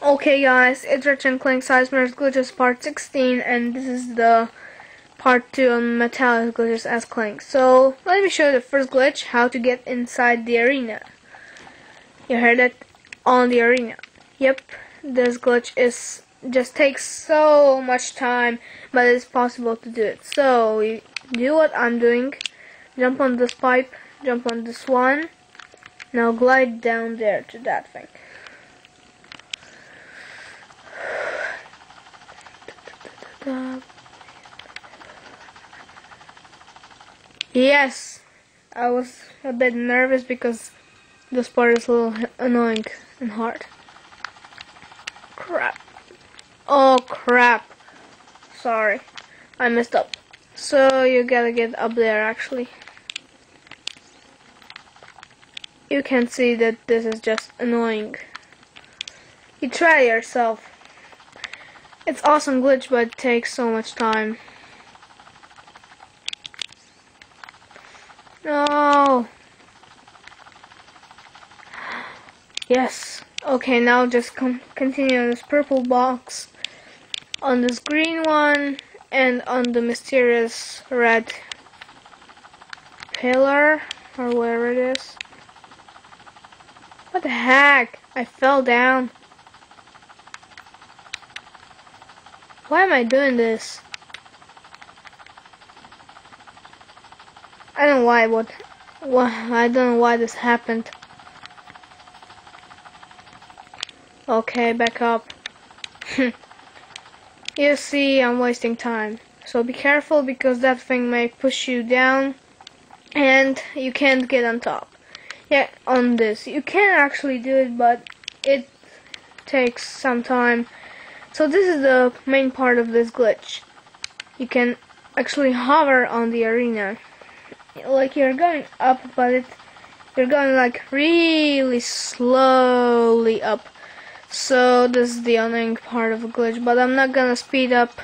Okay guys, it's Ratchet and Clank Sizemers Glitches Part 16, and this is the Part 2 on Metalis Glitches as Clank. So, let me show you the first glitch, how to get inside the arena. You heard it? On the arena. Yep, this glitch just takes so much time, but it's possible to do it. So, you do what I'm doing, jump on this pipe, jump on this one, now glide down there to that thing. Yes, I was a bit nervous because this part is a little annoying and hard. Crap. Oh crap. Sorry, I messed up. So you gotta get up there actually. You can see that this is just annoying. You try yourself. It's awesome glitch, but it takes so much time. No. Yes. Okay, now just continue on this purple box, on this green one, and on the mysterious red pillar, or wherever it is. What the heck? I fell down. Why am I doing this? I don't know why. I don't know why this happened. Okay, back up. You see, I'm wasting time. So be careful because that thing may push you down, and you can't get on top. Yeah, on this you can actually do it, but it takes some time. So this is the main part of this glitch. You can actually hover on the arena. Like you're going up, but you're going like really slowly up. So this is the annoying part of the glitch, but I'm not gonna speed up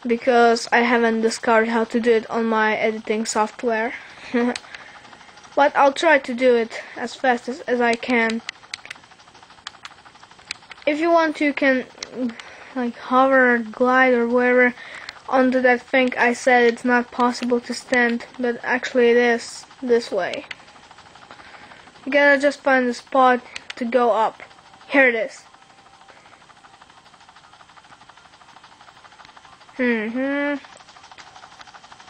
because I haven't discovered how to do it on my editing software. But I'll try to do it as fast as I can. If you want to, you can like hover or glide or wherever onto that thing. I said it's not possible to stand, but actually it is this way. You gotta just find the spot to go up. Here it is.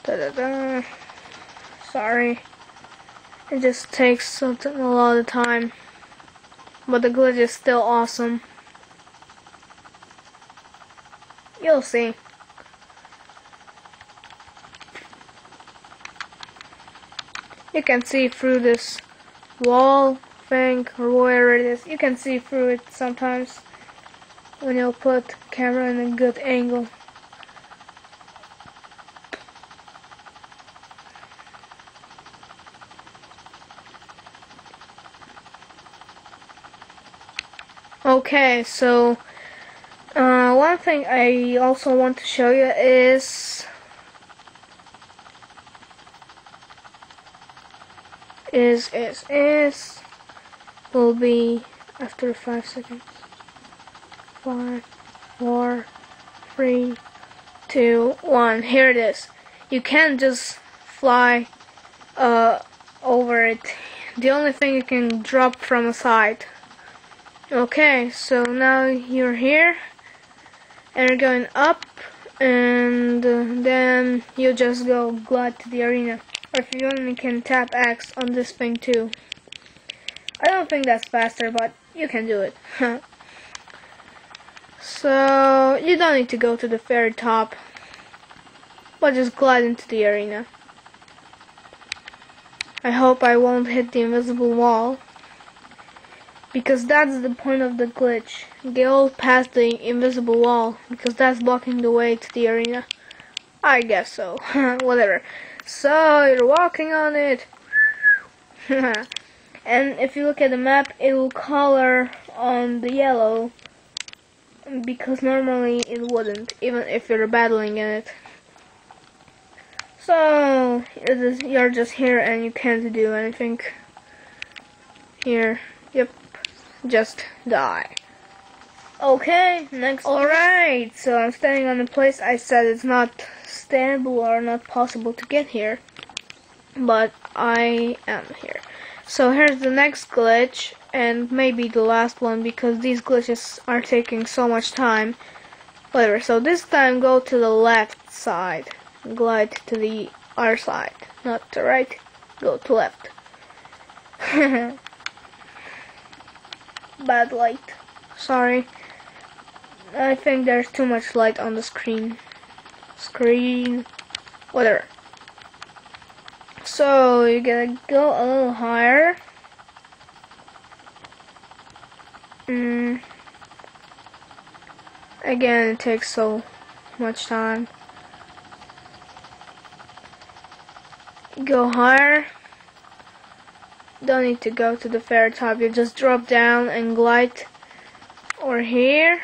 Da-da-da. Sorry. It just takes a lot of time. But the glitch is still awesome. You'll see. You can see through this wall thing or whatever it is. You can see through it sometimes when you put camera in a good angle. Okay, so one thing I also want to show you will be after 5 seconds. 5, 4, 3, 2, 1. Here it is. You can't just fly over it. The only thing you can drop from a side. Okay, so now you're here and you're going up, and then you just go glide to the arena. Or if you want, you can tap X on this thing too. I don't think that's faster, but you can do it. So you don't need to go to the very top, but just glide into the arena. I hope I won't hit the invisible wall, because that's the point of the glitch. Go past the invisible wall, because that's blocking the way to the arena. I guess so. Whatever. So you're walking on it. And if you look at the map, it will color on the yellow, because normally it wouldn't, even if you're battling in it. So you're just here and you can't do anything. Here, yep, just die. Okay, next. Alright, so I'm standing on the place I said it's not standable or not possible to get here. But I am here. So here's the next glitch, and maybe the last one because these glitches are taking so much time. Whatever, so this time go to the left side. Glide to the other side. Not to right, go to left. Bad light. Sorry. I think there's too much light on the screen. Whatever. So you gotta go a little higher. Again, it takes so much time. Go higher. Don't need to go to the very top. You just drop down and glide over here.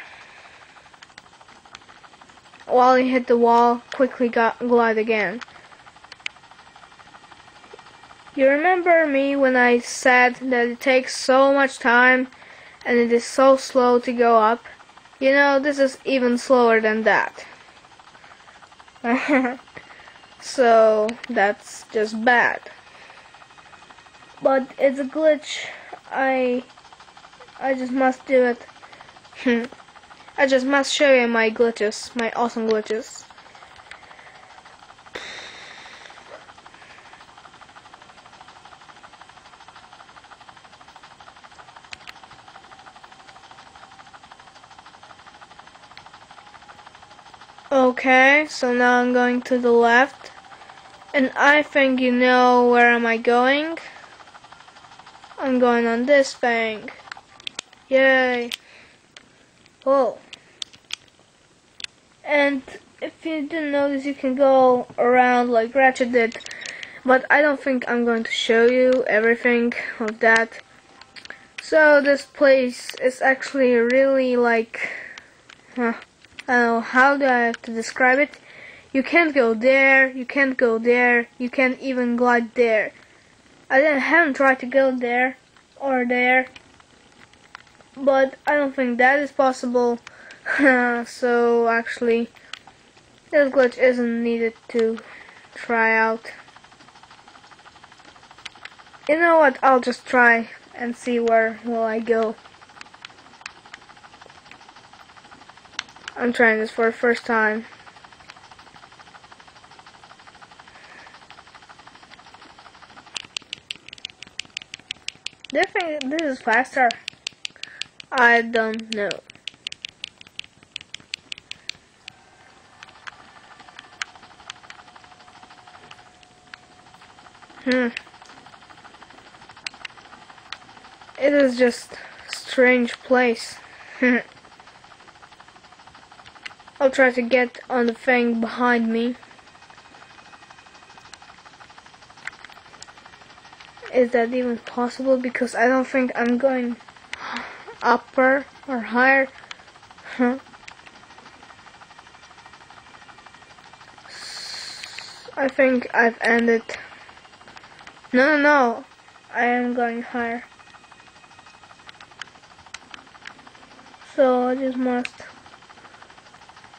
While you hit the wall, quickly glide again. You remember me when I said that it takes so much time and it is so slow to go up? You know, this is even slower than that. So, that's just bad. But it's a glitch. I just must do it. I just must show you my glitches, my awesome glitches. Okay, so now I'm going to the left, and I think you know where am I going. I'm going on this thing. Yay. Whoa. And if you didn't notice, you can go around like Ratchet did, but I don't think I'm going to show you everything of that. So this place is actually really like, I don't know, how do I have to describe it? You can't go there, you can't go there, you can't even glide there. I haven't tried to go there or there, but I don't think that is possible. So actually, this glitch isn't needed to try out. You know what, I'll just try and see where will I go. I'm trying this for the first time. Do you think this is faster? I don't know. It is just a strange place. I'll try to get on the thing behind me. Is that even possible? Because I don't think I'm going upper or higher. I think I've ended. No. I am going higher. So I just must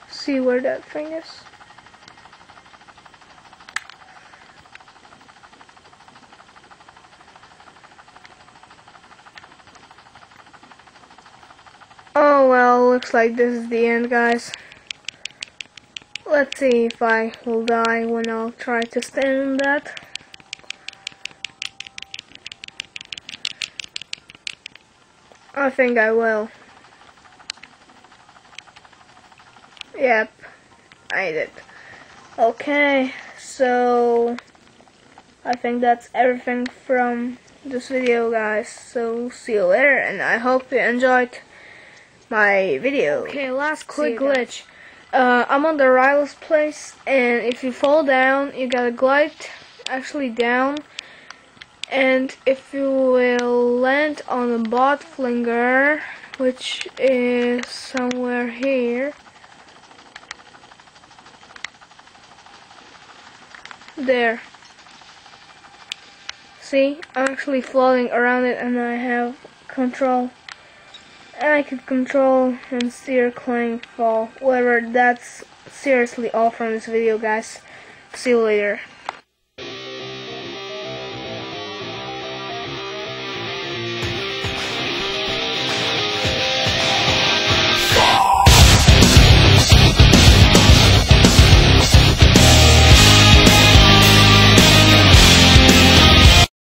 see where that thing is. Oh well, looks like this is the end, guys. Let's see if I will die when I'll try to stand on that. I think I will. Yep, I did. Okay, so I think that's everything from this video, guys. So see you later, and I hope you enjoyed my video. Okay, last quick glitch. I'm on the Ryllus place, and if you fall down, you gotta glide actually down, and if you will land on the bot flinger, which is somewhere here. There. See, I'm actually floating around it and I have control. I could control and steer Clank fall. Whatever, that's seriously all from this video, guys. See you later.